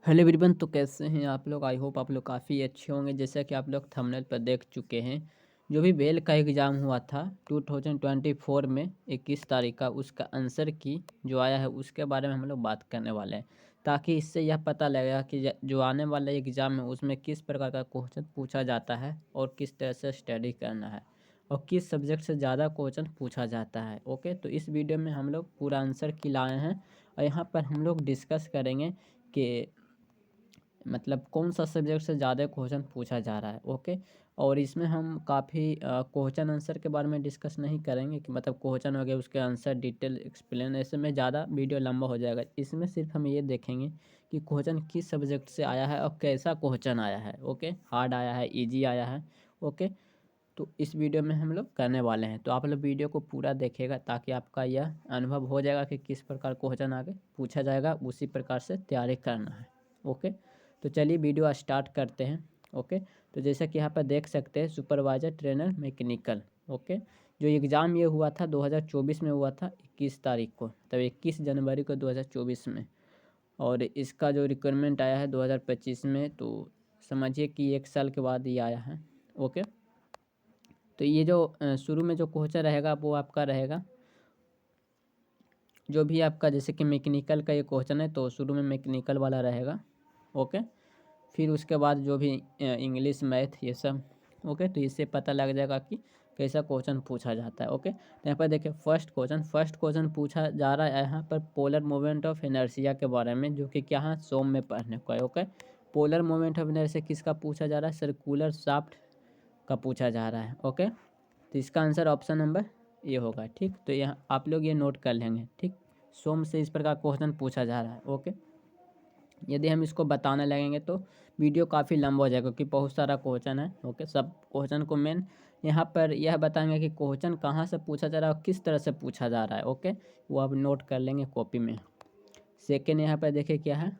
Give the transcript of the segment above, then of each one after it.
Hello everyone. तो कैसे हैं आप लोग? आई होप आप लोग काफ़ी अच्छे होंगे। जैसा कि आप लोग थंबनेल पर देख चुके हैं, जो भी बेल का एग्ज़ाम हुआ था 2024 में 21 तारीख का, उसका आंसर की जो आया है उसके बारे में हम लोग बात करने वाले हैं, ताकि इससे यह पता लगेगा कि जो आने वाला एग्ज़ाम है उसमें किस प्रकार का क्वेश्चन पूछा जाता है और किस तरह से स्टडी करना है और किस सब्जेक्ट से ज़्यादा क्वेश्चन पूछा जाता है। ओके, तो इस वीडियो में हम लोग पूरा आंसर की लाए हैं और यहाँ पर हम लोग डिस्कस करेंगे कि मतलब कौन सा सब्जेक्ट से ज़्यादा क्वेश्चन पूछा जा रहा है। ओके, और इसमें हम काफ़ी क्वेश्चन आंसर के बारे में डिस्कस नहीं करेंगे कि मतलब क्वेश्चन हो गया उसके आंसर डिटेल एक्सप्लेन, ऐसे में ज़्यादा वीडियो लंबा हो जाएगा। इसमें सिर्फ हम ये देखेंगे कि क्वेश्चन किस सब्जेक्ट से आया है और कैसा क्वेश्चन आया है। ओके, हार्ड आया है, ईजी आया है। ओके, तो इस वीडियो में हम लोग करने वाले हैं, तो आप लोग वीडियो को पूरा देखिएगा ताकि आपका यह अनुभव हो जाएगा कि किस प्रकार क्वेश्चन आगे पूछा जाएगा, उसी प्रकार से तैयारी करना है। ओके, तो चलिए वीडियो स्टार्ट करते हैं। ओके, तो जैसा कि यहाँ पर देख सकते हैं, सुपरवाइजर ट्रेनर मैकेनिकल। ओके, जो एग्ज़ाम ये हुआ था 2024 में हुआ था 21 तारीख को, तब 21 जनवरी को 2024 में, और इसका जो रिक्वायरमेंट आया है 2025 में, तो समझिए कि 1 साल के बाद ये आया है। ओके, तो ये जो शुरू में जो क्वेश्चन रहेगा वो आपका रहेगा जो भी आपका, जैसे कि मैकेनिकल का ये क्वेश्चन है तो शुरू में मैकेनिकल वाला रहेगा। ओके, फिर उसके बाद जो भी इंग्लिश मैथ ये सब। ओके, तो इससे पता लग जाएगा कि कैसा क्वेश्चन पूछा जाता है। ओके, तो यहाँ पर देखिए फर्स्ट क्वेश्चन पूछा जा रहा है यहाँ पर पोलर मोमेंट ऑफ इनर्शिया के बारे में, जो कि क्या है सोम में पढ़ने को है। Okay, polar moment of inertia किसका पूछा जा रहा है? सर्कुलर शाफ्ट का पूछा जा रहा है। ओके, तो इसका आंसर ऑप्शन नंबर ये होगा। ठीक, तो यहाँ आप लोग ये नोट कर लेंगे। ठीक, सोम से इस प्रकार क्वेश्चन पूछा जा रहा है। ओके, यदि हम इसको बताने लगेंगे तो वीडियो काफ़ी लंबा हो जाएगा, क्योंकि बहुत सारा क्वेश्चन है। ओके, सब क्वेश्चन को मेन यहाँ पर यह बताएंगे कि क्वेश्चन कहाँ से पूछा जा रहा है और किस तरह से पूछा जा रहा है। ओके, वो आप नोट कर लेंगे कॉपी में। सेकेंड यहाँ पर देखिए क्या है,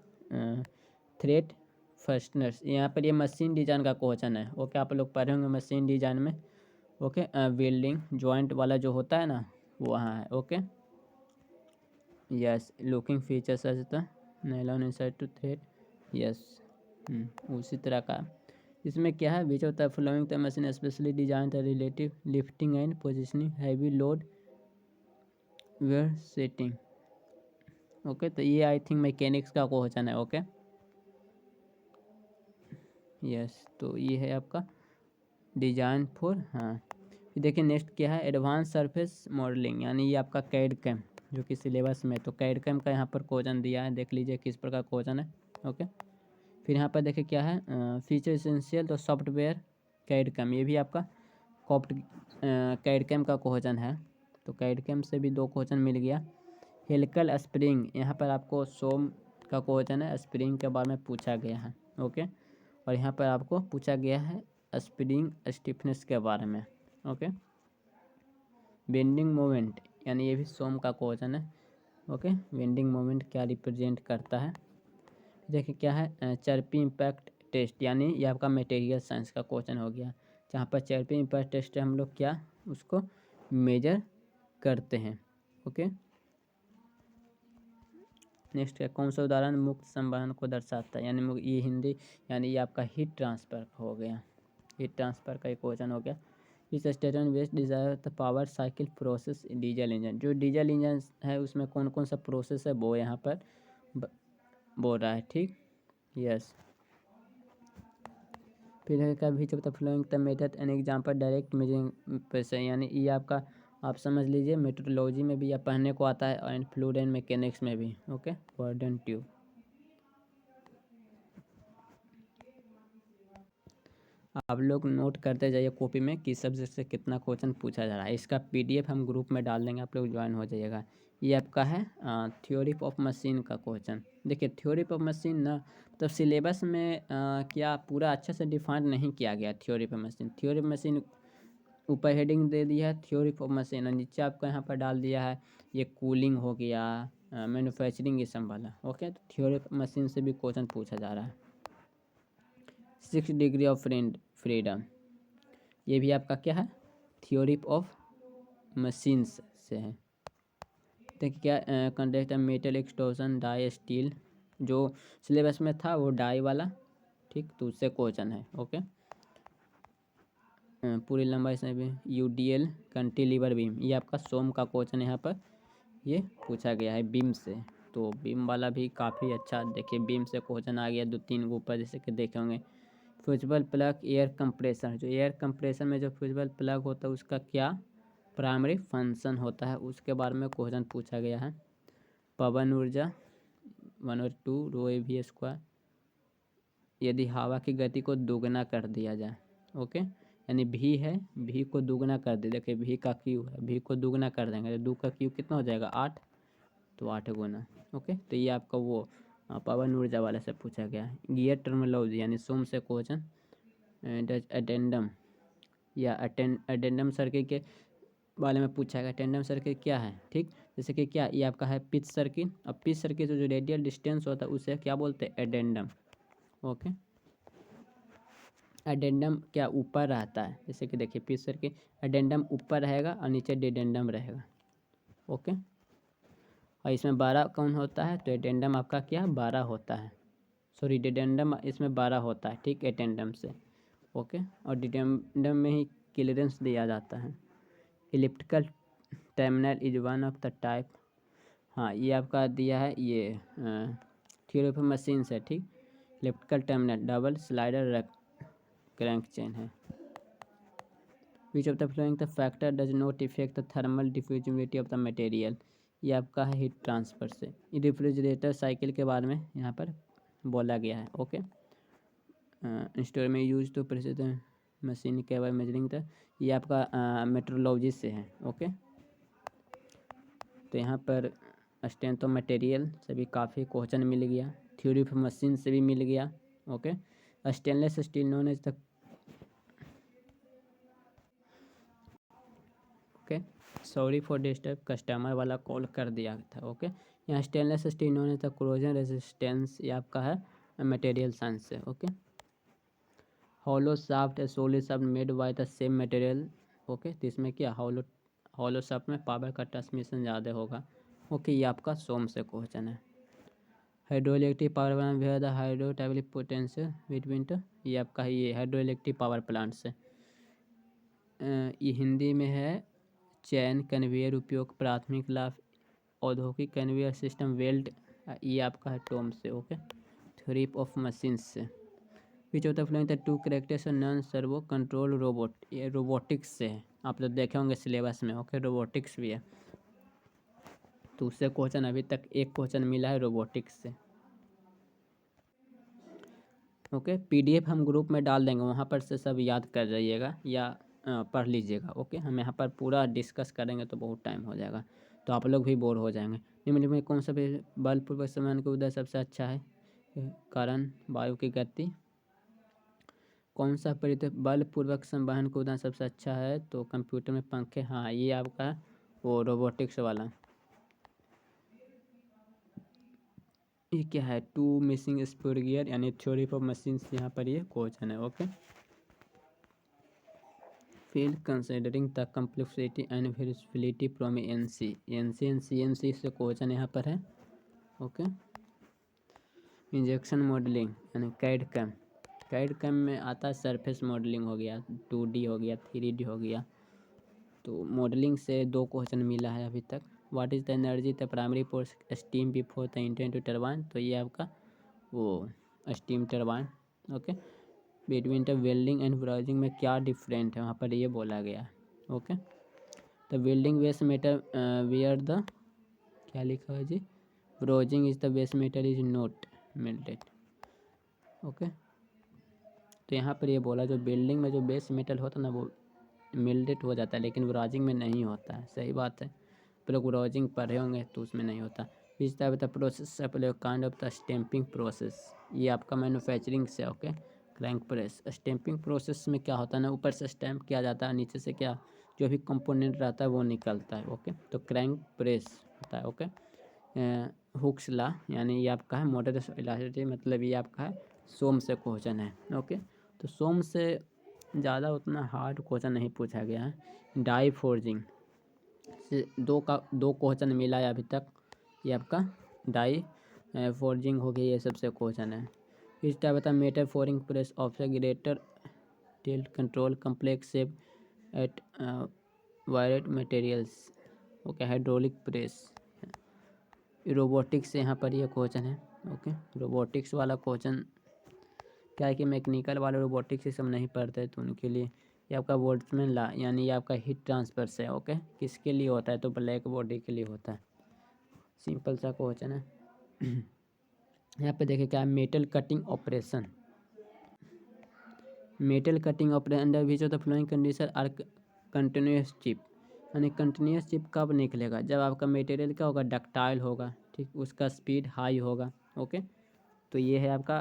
थ्रेड फर्स्टनर्स। यहाँ पर ये मशीन डिजाइन का क्वेश्चन है। ओके, आप लोग पढ़े होंगे मशीन डिजाइन में। ओके, वेल्डिंग जॉइंट वाला जो होता है ना, वो वहाँ है। Okay, yes, looking features as the nylon inside to thread. Yes, उसी तरह का। इसमें क्या है, which of the following the machine specially design the relative lifting and positioning heavy load where setting. Okay, तो ये आई थिंक मैकेनिक्स का question है। ओके, यस, तो ये है आपका डिजाइन फॉर। हाँ, फिर देखिए नेक्स्ट क्या है, एडवांस सरफेस मॉडलिंग, यानी ये आपका कैड कैम जो कि सिलेबस में, तो कैड कैम का यहाँ पर क्वेश्चन दिया है, देख लीजिए किस प्रकार क्वेश्चन है। ओके, फिर यहाँ पर देखिए क्या है, फीचर एसेंशियल तो सॉफ्टवेयर कैड कैम, ये भी आपका कॉप्ट कैड कैम का क्वेश्चन है। तो कैड कैम से भी 2 क्वेश्चन मिल गया। हेलिकल स्प्रिंग, यहाँ पर आपको सोम का क्वेश्चन है, स्प्रिंग के बारे में पूछा गया है। ओके, और यहाँ पर आपको पूछा गया है स्प्रिंग स्टिफनेस के बारे में। ओके, बेंडिंग मोमेंट, यानी ये भी सोम का क्वेश्चन है। ओके, बेंडिंग मोमेंट क्या रिप्रेजेंट करता है? देखिए क्या है, चर्पी इम्पैक्ट टेस्ट, यानी ये आपका मटेरियल साइंस का क्वेश्चन हो गया, जहाँ पर चर्पी इम्पैक्ट टेस्ट हम लोग क्या उसको मेजर करते हैं। ओके, नेक्स्ट है, कौन सा उदाहरण मुक्त संवहन को दर्शाता है? यानी ये हिंदी, यानी ये आपका हीट ट्रांसफ़र हो गया, हीट ट्रांसफ़र का एक क्वेश्चन हो गया। इस statement based Dzire the power cycle process diesel engine, जो डीजल इंजन है उसमें कौन कौन सा प्रोसेस है वो यहाँ पर बोल रहा है। ठीक, यस, फिर है का which of the following the method an example direct measuring pressure, यानी ये आपका आप समझ लीजिए मेट्रोलॉजी में भी या पढ़ने को आता है एंड फ्लूइड एंड मैकेनिक्स में भी। Okay, warden tube. आप लोग नोट करते जाइए कॉपी में किस सब्जेक्ट से कितना क्वेश्चन पूछा जा रहा है। इसका पीडीएफ हम ग्रुप में डाल देंगे, आप लोग ज्वाइन हो जाइएगा। ये आपका है थ्योरी ऑफ मशीन का क्वेश्चन। देखिए थ्योरी ऑफ मशीन ना, मतलब सिलेबस में क्या पूरा अच्छे से डिफाइन नहीं किया गया theory of machine. Theory of machine ऊपर हेडिंग दे दिया है थ्योरी ऑफ मशीन, और नीचे आपको यहाँ पर डाल दिया है ये कूलिंग हो गया, मैन्युफैक्चरिंग ये सब वाला। ओके, तो थ्योरी ऑफ मशीन से भी क्वेश्चन पूछा जा रहा है। 6 डिग्री ऑफ फ्रीडम, ये भी आपका क्या है थ्योरी ऑफ मशीन्स से है। देखिए क्या, conduct metal extrusion die steel जो सिलेबस में था वो डाई वाला, ठीक, तो उससे क्वेश्चन है। ओके, पूरी लंबाई से भी UDL कैंटिलीवर बीम, ये आपका सोम का क्वेश्चन यहाँ पर ये पूछा गया है बीम से। तो बीम वाला भी काफ़ी अच्छा, देखिए बीम से क्वेश्चन आ गया 2-3 ऊपर, जैसे कि देखे होंगे। फ्यूजिबल प्लग एयर कंप्रेसर, जो एयर कंप्रेसर में जो फ्यूजिबल प्लग होता है उसका क्या प्राइमरी फंक्शन होता है, उसके बारे में क्वेश्चन पूछा गया है। पवन ऊर्जा 1/2 रो AV स्क्वायर, यदि हवा की गति को दोगुना कर दिया जाए। ओके, यानी भी है, भी को दोगुना कर दे, देखिए भी का क्यू है, भी को दोगुना कर देंगे तो 2 का क्यू कितना हो जाएगा 8, तो 8 गुना। ओके, तो ये आपका वो पवन ऊर्जा वाले से पूछा गया है। गियर टर्मिनोलॉजी यानी सोम से क्वेश्चन, अटेंडम या अटेंडम सर्किट के बारे में पूछा गया। अटेंडम सर्किट क्या है, ठीक, जैसे कि क्या ये आपका है पिच सर्किट। अब पिच सर्किट जो रेडियल डिस्टेंस होता है उसे क्या बोलते हैं, एडेंडम। ओके, एडेंडम क्या ऊपर रहता है, जैसे कि देखिए पिच सर्किट एडेंडम ऊपर रहेगा और नीचे डिडेंडम रहेगा। ओके, और इसमें 12 कौन होता है, तो एडेंडम आपका क्या 12 होता है, सॉरी डिडेंडम इसमें 12 होता है, ठीक, एटेंडम से। ओके, और डिडेंडम में ही क्लियरेंस दिया जाता है। Elliptical terminal is one of the type, हाँ ये आपका दिया है ये थ्योरी ऑफ मशीन से, ठीक। Elliptical terminal double slider crank chain है। Which of the following the factor does not effect the thermal diffusibility of the material, ये आपका है हीट ट्रांसफर से। रेफ्रिजरेटर साइकिल के बारे में यहाँ पर बोला गया है। ओके, इंस्टोर में यूज टू प्रेसिड मशीन केवल मेजरिंग द, ये आपका मेट्रोलॉजी से है। ओके, तो यहाँ पर स्ट्रेंथ ऑफ मटेरियल से भी काफ़ी क्वेश्चन मिल गया, थ्योरी ऑफ मशीन से भी मिल गया। Okay, stainless steel known as the, okay, sorry for disturb, customer वाला कॉल कर दिया था। ओके, यहाँ stainless steel known as the corrosion resistance, ये आपका है मटेरियल साइंस से। Okay, hollow shaft solid shaft made by the same material. Okay, तो इसमें क्या हॉलो शाफ्ट में पावर का ट्रांसमिशन ज़्यादा होगा। ओके, ये आपका सोम से क्वेश्चन है। Hydro electric power plant where the hydrostatic potential between the, ये आपका ये हाइड्रो इलेक्ट्रिक पावर प्लांट से। ये हिंदी में है चैन कन्वेयर उपयोग प्राथमिक लाभ औद्योगिक कन्वेयर सिस्टम वेल्ड, ये आपका है टोम से। ओके, थ्योरी ऑफ मशीन्स से। विच of the following the two characters non servo control robot, ये रोबोटिक्स से है, आप लोग देखे होंगे सिलेबस में। ओके, रोबोटिक्स भी है, तो उससे क्वेश्चन अभी तक एक क्वेश्चन मिला है रोबोटिक्स से। ओके, PDF हम ग्रुप में डाल देंगे, वहाँ पर से सब याद कर जाइएगा या पढ़ लीजिएगा। ओके, हम यहाँ पर पूरा डिस्कस करेंगे तो बहुत टाइम हो जाएगा, तो आप लोग भी बोर हो जाएंगे। निम्नलिखित में कौन सा बलपूर्वक संवहन के उदय सबसे अच्छा है, कारण वायु की गति। कौन सा बलपूर्वक संवहन का उदाहरण सबसे अच्छा है, तो कंप्यूटर में पंखे, हाँ ये आपका वो रोबोटिक्स वाला। ये क्या है, टू मिसिंग स्पूर गियर यानी थ्योरी ऑफ मशीन्स, यहाँ पर ये क्वेश्चन है। Okay, field considering the complexity and variability from NC N C से क्वेश्चन यहाँ पर है। ओके, इंजेक्शन मॉडलिंग यानी कैड कैम में आता है सरफेस मॉडलिंग हो गया, 2D हो गया, 3D हो गया, तो मॉडलिंग से 2 क्वेश्चन मिला है अभी तक। What is the energy the primary force steam before the intent to turbine, तो ये आपका वो steam turbine. Okay, between the welding and browsing में क्या डिफरेंट है, वहाँ पर ये बोला गया है। Okay, the welding waste metal where the, क्या लिखा है जी, brazing is the waste metal is not melted. Okay, तो यहाँ पर ये बोला जो बिल्डिंग में जो बेस मेटल होता है ना वो मेल्टेड हो जाता है, लेकिन ब्राउजिंग में नहीं होता है। सही बात है, आप लोग ब्राउजिंग पढ़े होंगे तो उसमें नहीं होता। विच type of the process kind of the stamping process, ये आपका मैन्युफैक्चरिंग से। Okay, crank press stamping process में क्या होता है ना, ऊपर से स्टैंप किया जाता है, नीचे से क्या जो भी कंपोनेंट रहता है वो निकलता है। ओके, तो क्रैंक प्रेस होता है। ओके, हुक्स ला यानी ये आपका है मॉडरेट इलास्टिसिटी, मतलब ये आपका है सोम से क्वेश्चन है। ओके, तो सोम से ज़्यादा उतना हार्ड क्वेश्चन नहीं पूछा गया है। डाई फोर्जिंग से 2 क्वेश्चन मिला है अभी तक, ये आपका डाई फोर्जिंग हो गई, ये सबसे क्वेश्चन है। इस टाइप बता metal forming press of greater tilt control complex shape at variate materials. Okay, hydraulic press, robotics, यहाँ पर ये क्वेश्चन है। ओके, रोबोटिक्स वाला क्वेश्चन क्या है कि मैकेनिकल वाले रोबोटिक्स ये सब नहीं पढ़ते, तो उनके लिए ये आपका बोल्ट्जमैन ला यानी ये आपका हीट ट्रांसफर से। ओके, किसके लिए होता है, तो ब्लैक बॉडी के लिए होता है। सिंपल सा क्वेश्चन है। यहाँ पे देखिए क्या है, metal cutting operation. Metal cutting operation under which of the following condition are continuous chip, यानी कंटिन्यूस चिप कब निकलेगा, जब आपका मटेरियल क्या होगा, डक्टाइल होगा, ठीक, उसका स्पीड हाई होगा। ओके, तो ये है आपका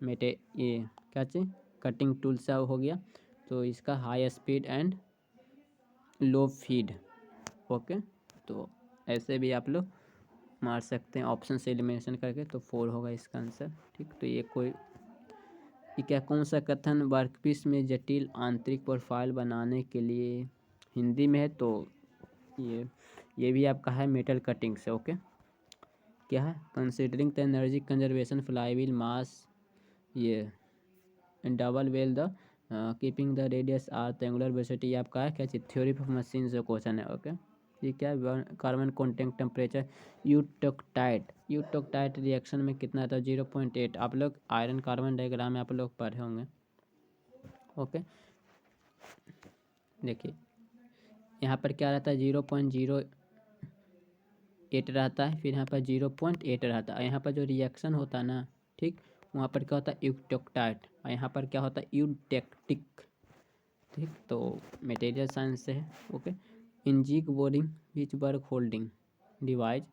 ये क्या चीज़, कटिंग टूल सा हो गया, तो इसका high speed and low feed. Okay, तो ऐसे भी आप लोग मार सकते हैं ऑप्शन से एलिमिनेशन करके, तो 4 होगा इसका आंसर। ठीक, तो ये क्या, कौन सा कथन वर्कपीस में जटिल आंतरिक प्रोफाइल बनाने के लिए हिंदी में है, तो ये भी आपका है मेटल कटिंग से। ओके, क्या है, considering the energy conservation flywheel mass, ये double well the keeping the radius R triangular velocity, आपका है क्या चीज, थ्योरी ऑफ मशीन से क्वेश्चन है। ओके, ये क्या है, carbon contact temperature eutectoid reaction में कितना था, 0.8। आप लोग आयरन कार्बन डायग्राम में आप लोग पढ़े होंगे। ओके, देखिए यहाँ पर क्या रहता है, 0.08 रहता है, फिर यहाँ पर 0.8 रहता है। यहाँ पर जो रिएक्शन होता है ना, ठीक, वहाँ पर क्या होता है, यूटोक्टाइट, और यहाँ पर क्या होता है, यूटेक्टिक। ठीक, तो मटेरियल साइंस से है। Okay, in jig boring which work holding device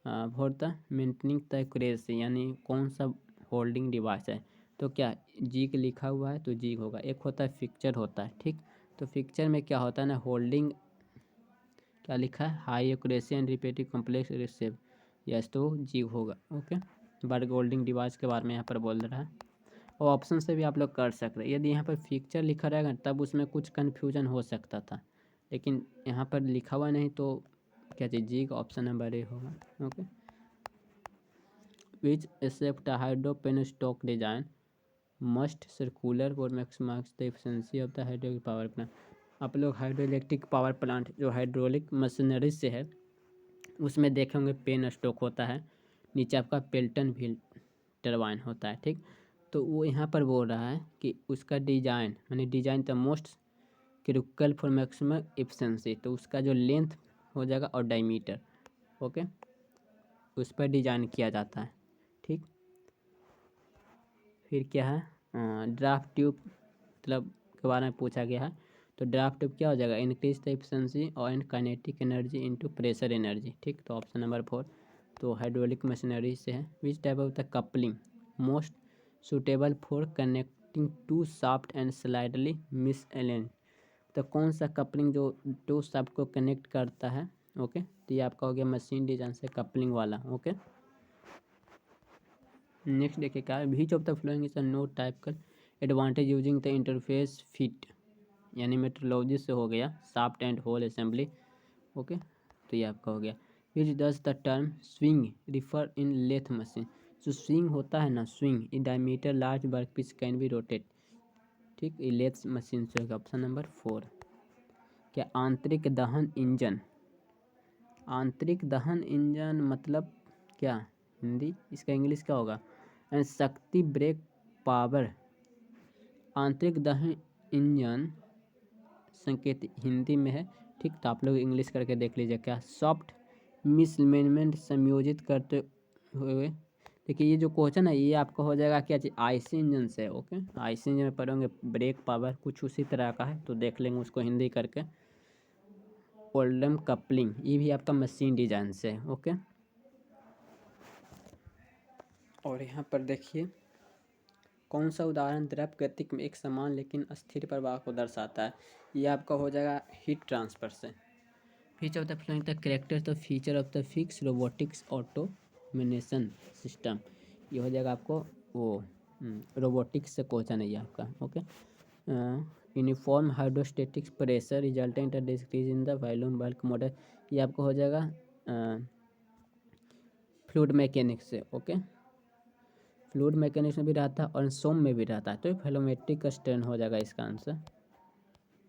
for the maintaining the accuracy, यानी कौन सा होल्डिंग डिवाइस है, तो क्या जीक लिखा हुआ है, तो जीक होगा। एक होता है फिक्चर होता है, ठीक, तो फिक्चर में क्या होता है ना, होल्डिंग क्या लिखा है, high accuracy and repetitive complex receive, yes, तो जीक होगा। ओके, बर्ग होल्डिंग डिवाइस के बारे में यहाँ पर बोल रहा है, और ऑप्शन से भी आप लोग कर सकते हैं। यदि यहाँ पर फिक्चर लिखा रहेगा तब उसमें कुछ कन्फ्यूजन हो सकता था, लेकिन यहाँ पर लिखा हुआ नहीं, तो क्या चीज़, जी का ऑप्शन नंबर ए होगा। Okay, which except hydro penstock design must circular for maximize the efficiency of the hydraulic power plant. आप लोग हाइड्रो इलेक्ट्रिक पावर प्लांट जो हाइड्रोलिक मशीनरी से है, उसमें देखेंगे पेन स्टॉक होता है, नीचे आपका पेल्टन व्हील टरबाइन होता है। ठीक, तो वो यहाँ पर बोल रहा है कि उसका डिजाइन, यानी design the most critical for maximum efficiency, तो उसका जो लेंथ हो जाएगा और डायमीटर, ओके, उस पर डिजाइन किया जाता है। ठीक, फिर क्या है, ड्राफ्ट ट्यूब मतलब के बारे में पूछा गया है, तो ड्राफ्ट ट्यूब क्या हो जाएगा, इंक्रीज द एफिशिएंसी और and kinetic energy into pressure energy. ठीक, तो ऑप्शन नंबर 4, तो हाइड्रोलिक मशीनरी से है। Which type of the coupling most suitable for connecting two shaft and slightly misalign, तो कौन सा कपलिंग जो टू शाफ्ट को कनेक्ट करता है। ओके, तो ये आपका हो गया मशीन डिजाइन से कपलिंग वाला। ओके, नेक्स्ट देखिए क्या है, which of the following is a no typical advantage using the interface fit, यानी मेट्रोलॉजी से हो गया shaft and hole assembly. Okay, तो ये आपका हो गया। Which does the term swing refer in lathe machine, जो स्विंग होता है ना, swing in diameter large work piece can be rotate. ठीक, ये लेथ मशीन से होगा। ऑप्शन नंबर 4, क्या आंतरिक दहन इंजन, आंतरिक दहन इंजन मतलब क्या, हिंदी इसका इंग्लिश क्या होगा, एंड शक्ति ब्रेक पावर। आंतरिक दहन इंजन संकेत हिंदी में है। ठीक, तो आप लोग इंग्लिश करके देख लीजिए, क्या सॉफ्ट मिसमेंट संयोजित करते हुए। देखिए ये जो क्वेश्चन है ये आपका हो जाएगा क्या चीज़, आईसी इंजन से। ओके, आईसी इंजन में पढ़ोगे ब्रेक पावर कुछ उसी तरह का है, तो देख लेंगे उसको हिंदी करके। ओल्डम कपलिंग ये भी आपका मशीन डिजाइन से है। ओके, और यहाँ पर देखिए कौन सा उदाहरण द्रव गतिक में एक समान लेकिन अस्थिर प्रवाह को दर्शाता है, ये आपका हो जाएगा हीट ट्रांसफर से। Feature of the following the character the feature of the fix robotics automation system, ये हो जाएगा आपको वो रोबोटिक्स से क्वेश्चन है ये आपका। Okay, uniform hydrostatics pressure resultant decrease in the volume bulk model, ये आपको हो जाएगा फ्लूइड मैकेनिक्स से। ओके, फ्लूइड मैकेनिक्स में भी रहता है और सोम में भी रहता है, तो फेलोमेट्रिक स्ट्रेन हो जाएगा इसका आंसर।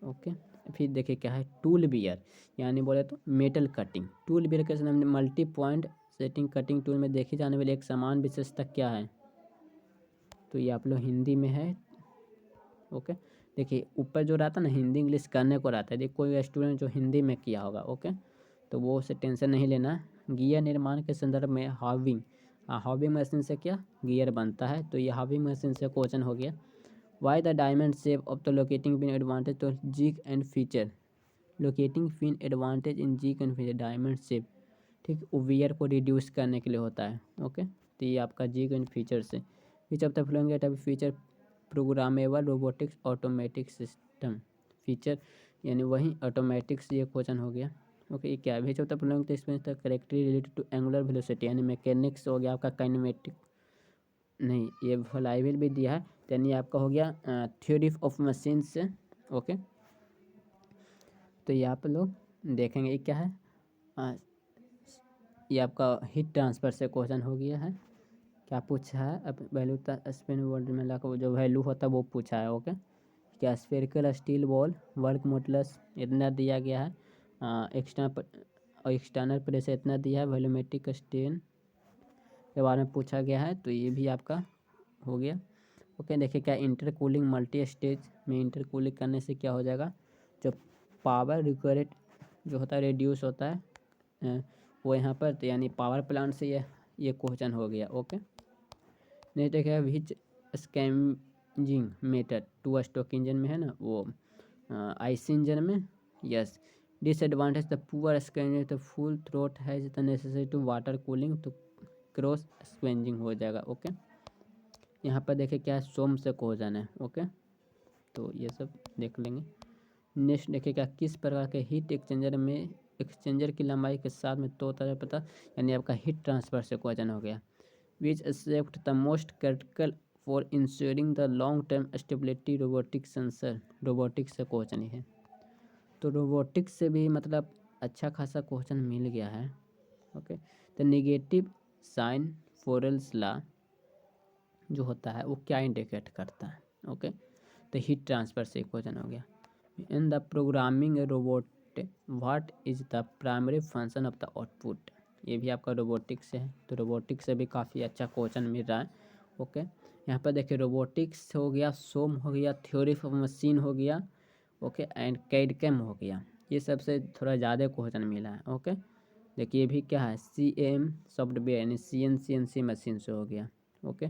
ओके, फिर देखिए क्या है, टूल बियर, यानी बोले तो मेटल कटिंग। टूल बियर के नाम multi point setting cutting tool में देखी जाने वाली एक समान विशेषता क्या है, तो ये आप लोग हिंदी में है। ओके, देखिए ऊपर जो रहता है ना, हिंदी इंग्लिश करने को रहता है, देखिए कोई स्टूडेंट जो हिंदी में किया होगा, ओके, तो वो उसे टेंशन नहीं लेना। गियर निर्माण के संदर्भ में हाविंग, हाविंग मशीन से क्या गियर बनता है, तो ये हाविंग मशीन से क्वेश्चन हो गया। Why the diamond shape of the locating pin advantage to jig and fixture, locating pin advantage in jig and fixture diamond shape, ठीक, वियर को रिड्यूस करने के लिए होता है। ओके, तो ये आपका जिग एंड फीचर से। विच of the following type feature programmable robotics automatic system, feature यानी वही ऑटोमेटिक से ये क्वेश्चन हो गया। ओके, ये क्या है, which of the following experience the correctly related to angular velocity, यानी मैकेनिक्स हो गया आपका, काइनेमेटिक नहीं, ये फ्लाईव्हील भी दिया है, यानी आपका हो गया थ्योरी ऑफ मशीन से। ओके, तो ये आप लोग देखेंगे ये क्या है, ये आपका हीट ट्रांसफ़र से क्वेश्चन हो गया है। क्या पूछा है, अब वैल्यू स्पिन वर्ल्ड में ला जो वैल्यू होता है वो पूछा है। ओके, क्या spherical steel ball work modulus इतना दिया गया है, एक्सटर्नल प्रेशर इतना दिया है, वॉल्यूमेट्रिक स्ट्रेन के बारे में पूछा गया है, तो ये भी आपका हो गया। ओके, देखिए क्या इंटरकूलिंग मल्टी स्टेज में इंटरकूलिंग करने से क्या हो जाएगा, जो पावर रिक्वायर्ड जो होता है रिड्यूस होता है वो यहाँ पर, तो यानी पावर प्लांट से ये क्वेश्चन हो गया। ओके, नेक्स्ट देखिए which scavenging method two stroke engine में है ना, वो आईसी इंजन में, yes, disadvantage the poor scavenging the full throat has the necessary to water cooling, तो क्रॉस स्क्वेंजिंग हो जाएगा। ओके, यहाँ पर देखिए क्या है, सोम से क्वेश्चन है। ओके, तो ये सब देख लेंगे। नेक्स्ट देखिए क्या, किस प्रकार के हीट एक्सचेंजर में एक्सचेंजर की लंबाई के साथ में तो होता है पता, यानी आपका हीट ट्रांसफर से क्वेश्चन हो गया। Which except the most critical for ensuring the long term stability robotic sensor, robotics से क्वेश्चन ही है, तो रोबोटिक्स से भी मतलब अच्छा खासा क्वेश्चन मिल गया है। Okay, the negative sign Fourier's law जो होता है वो क्या इंडिकेट करता है। ओके, तो हीट ट्रांसफर से क्वेश्चन हो गया। In the programming robot what is the primary function of the output, ये भी आपका रोबोटिक्स से है, तो रोबोटिक्स से भी काफ़ी अच्छा क्वेश्चन मिल रहा है। ओके, यहाँ पर देखिए रोबोटिक्स हो गया, सोम हो गया, थ्योरी ऑफ मशीन हो गया, ओके, एंड कैड कैम हो गया, ये सबसे थोड़ा ज़्यादा क्वेश्चन मिला है। ओके, देखिए ये भी क्या है, CAM सॉफ्टवेयर यानी CNC मशीन से हो गया। ओके,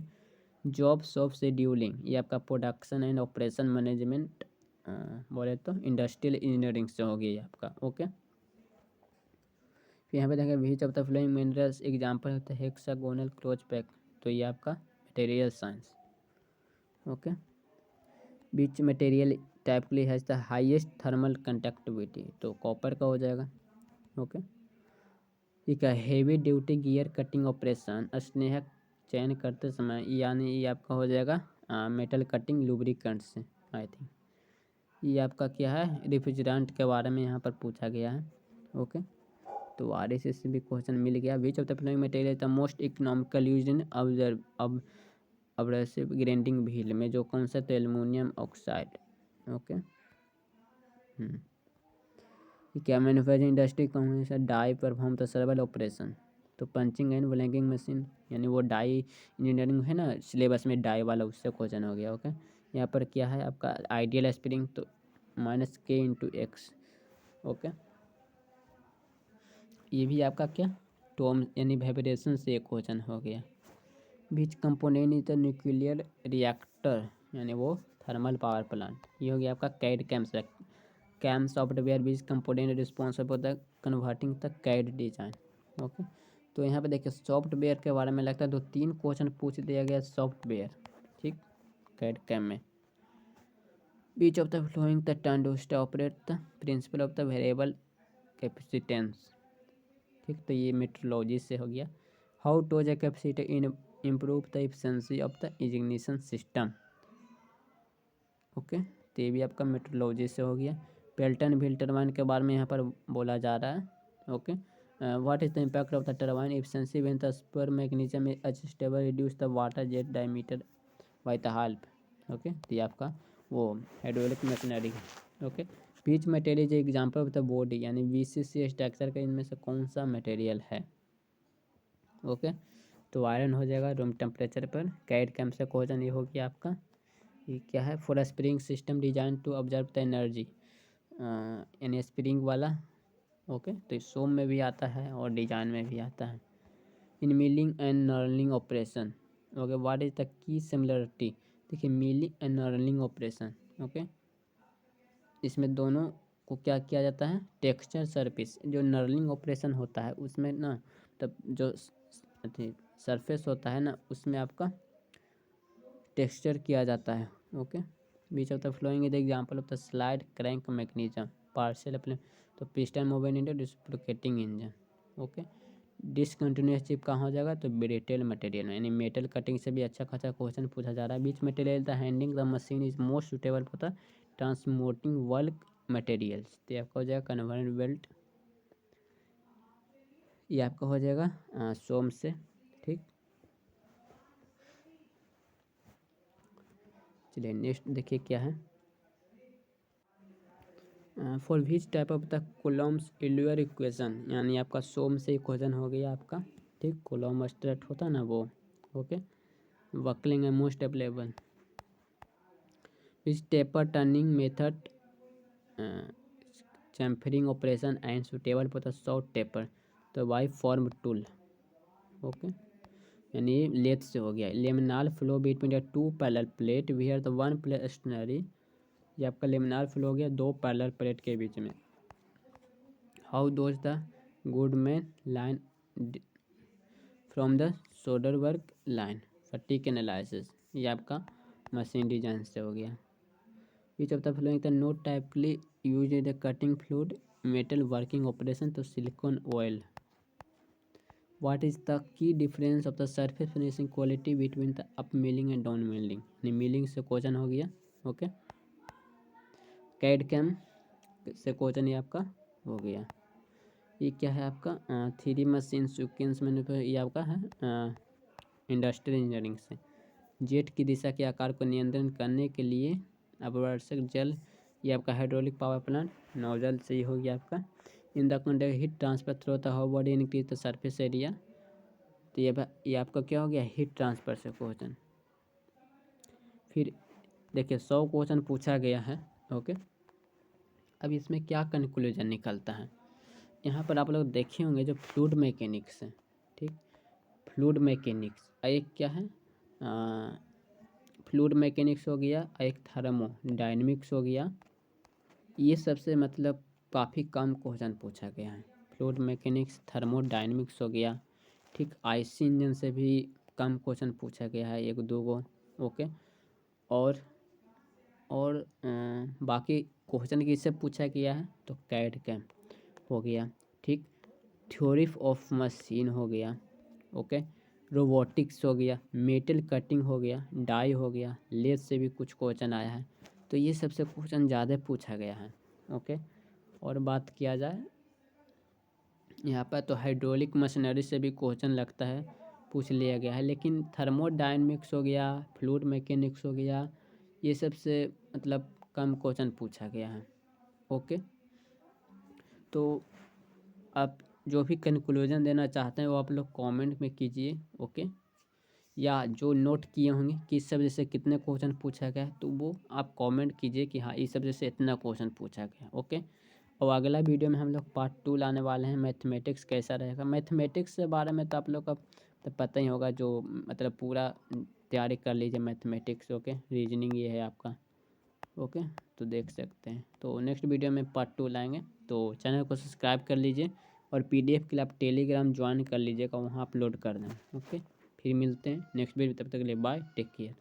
जॉब्स ऑफ शेड्यूलिंग, ये आपका प्रोडक्शन एंड ऑपरेशन मैनेजमेंट बोले तो इंडस्ट्रियल इंजीनियरिंग से हो गया आपका। ओके, फिर यहाँ पे देखेंगे which of the following minerals example होता है हेक्सागोनल क्रोच पैक, तो ये आपका material science. Okay, which material typically has the highest thermal conductivity, तो कॉपर का हो जाएगा। ओके, ठीक है, heavy duty gear cutting operation स्नेहक चयन करते समय, यानी ये आपका हो जाएगा मेटल कटिंग लुब्रिकेंट से, आई थिंक ये आपका क्या है, रेफ्रिजरेंट के बारे में यहाँ पर पूछा गया है। ओके, तो RSS से भी क्वेश्चन मिल गया। Which of the following material the most economical use in abrasive grinding wheel में, जो कौन सा, तो एल्युमिनियम ऑक्साइड। ओके, क्या मैन्युफैक्चरिंग इंडस्ट्री कौन सा die perform the several operation, तो पंचिंग एंड ब्लैंकिंग मशीन, यानी वो डाई इंजीनियरिंग है ना सिलेबस में डाई वाला, उससे क्वेश्चन हो गया। ओके, यहाँ पर क्या है आपका आइडियल स्प्रिंग, तो -K/X। ओके, ये भी आपका क्या टॉम यानी वाइब्रेशन से एक क्वेश्चन हो गया। Which component is the nuclear reactor, यानी वो थर्मल पावर प्लांट, ये हो गया आपका कैड कैम से। CAM software which component responsible the converting the CAD design. Okay, तो यहाँ पे देखिए सॉफ्टवेयर के बारे में लगता है 2-3 क्वेश्चन पूछ दिया गया सॉफ्टवेयर, ठीक, कैड कैम में। Which of the following the transistor operate the principle of the variable capacitance, ठीक, तो ये मेट्रोलॉजी से हो गया। How to the capacitor in improve the efficiency of the ignition system. Okay, तो ये भी आपका मेट्रोलॉजी से हो गया। पेल्टन व्हील टर्बाइन के बारे में यहाँ पर बोला जा रहा है। Okay, what is the impact of the turbine efficiency when the spur mechanism is adjustable reduce the water jet diameter by the help. Okay, तो ये आपका वो हाइड्रोलिक मशीनरी है। Okay, which material example of the body, यानी BCC structure का इनमें से कौन सा मटेरियल है। ओके, तो आयरन हो जाएगा रूम टेम्परेचर पर। कैड कैम से क्वेश्चन ये हो गया आपका, ये क्या है, for a spring system design to observe the energy, यानी स्प्रिंग वाला। ओके, तो सोम में भी आता है और डिजाइन में भी आता है। In milling and knurling operation, okay, what is the key similarity. देखिए milling and knurling operation, okay, इसमें दोनों को क्या किया जाता है, टेक्सचर सरफेस। जो नर्लिंग ऑपरेशन होता है उसमें ना, तब जो सरफेस होता है ना उसमें आपका टेक्सचर किया जाता है। Okay, which of the following is example of the slide crank mechanism partial अपने, तो piston movement into reciprocating engine. Okay, discontinuous chip कहाँ हो जाएगा, तो ब्रिटेल मटेरियल में, यानी मेटल कटिंग से भी अच्छा खासा क्वेश्चन पूछा जा रहा है। Which material the handling the machine is most suitable for the transporting work materials, तो आपका हो जाएगा कन्वेयर बेल्ट, ये आपका हो जाएगा सोम से। ठीक, चलिए नेक्स्ट देखिए क्या है, for which type of the columns Euler equation, यानी आपका सोम से क्वेश्चन हो गया आपका। ठीक, कोलम स्ट्रेट होता है ना वो। ओके, बकलिंग है most available, which taper turning method chamfering operation and suitable for the short taper, तो बाई फॉर्म टूल। ओके, यानी लेथ से हो गया। Laminar flow between the two parallel plate where the one plate stationary, ये आपका laminar flow हो गया दो पैरेलल प्लेट के बीच में। How does the Goodman line from the Soderberg line, fatigue analysis, ये आपका मशीन डिजाइन से हो गया। Which of the following the not typically use in the cutting fluid metal working operation, तो silicon oil. What is the key difference of the surface finishing quality between the up milling and down milling, यानी milling से question हो गया। Okay, CAD CAM से question ये आपका हो गया। ये क्या है आपका, थ्री मशीन सीक्वेंस मैन्युफैक्चर, ये आपका है इंडस्ट्रियल इंजीनियरिंग से। जेट की दिशा के आकार को नियंत्रण करने के लिए आवश्यक जल, ये आपका हाइड्रोलिक पावर प्लांट नोजल से ही हो गया आपका। In the conduct heat transfer through the hot body increase the surface area, तो ये आपका क्या हो गया, हीट ट्रांसफर से क्वेश्चन। फिर देखिए 100 क्वेश्चन पूछा गया है। ओके, अब इसमें क्या कंक्लूजन निकलता है, यहाँ पर आप लोग देखे होंगे जो फ्लूइड मैकेनिक्स है। ठीक, फ्लूइड मैकेनिक्स, एक क्या है, फ्लूइड मैकेनिक्स हो गया, एक थर्मोडायनेमिक्स हो गया। ये सबसे मतलब काफ़ी कम क्वेश्चन पूछा गया है। फ्लूइड मैकेनिक्स, थर्मोडायनेमिक्स हो गया। ठीक, आईसी इंजन से भी कम क्वेश्चन पूछा गया है, एक दो गो। ओके, और बाकी क्वेश्चन किससे पूछा गया है, तो कैड कैम हो गया। ठीक, थ्योरी ऑफ मशीन हो गया। ओके, रोबोटिक्स हो गया, मेटल कटिंग हो गया, डाई हो गया, लेथ से भी कुछ क्वेश्चन आया है, तो ये सबसे क्वेश्चन ज़्यादा पूछा गया है। ओके, और बात किया जाए यहाँ पर, तो हाइड्रोलिक मशीनरी से भी क्वेश्चन लगता है पूछ लिया गया है, लेकिन थर्मोडायनेमिक्स हो गया, फ्लूइड मैकेनिक्स हो गया, ये सबसे मतलब कम क्वेश्चन पूछा गया है। ओके, तो आप जो भी कंक्लूजन देना चाहते हैं वो आप लोग कमेंट में कीजिए। ओके, या जो नोट किए होंगे कि इस सब्जेक्ट से कितने क्वेश्चन पूछा गया है, तो वो आप कमेंट कीजिए कि हाँ इस सब्जेक्ट से इतना क्वेश्चन पूछा गया। ओके, और अगला वीडियो में हम लोग पार्ट 2 लाने वाले हैं, मैथमेटिक्स कैसा रहेगा। मैथमेटिक्स के बारे में तो आप लोग का तो पता ही होगा, जो मतलब पूरा तैयारी कर लीजिए मैथमेटिक्स। ओके, रीजनिंग ये है आपका। ओके, तो देख सकते हैं, तो नेक्स्ट वीडियो में पार्ट 2 लाएंगे, तो चैनल को सब्सक्राइब कर लीजिए और पीडीएफ के लिए आप टेलीग्राम ज्वाइन कर लीजिएगा, वहाँ अपलोड कर दें। ओके, फिर मिलते हैं नेक्स्ट वीडियो, तब तक के लिए बाय, टेक केयर।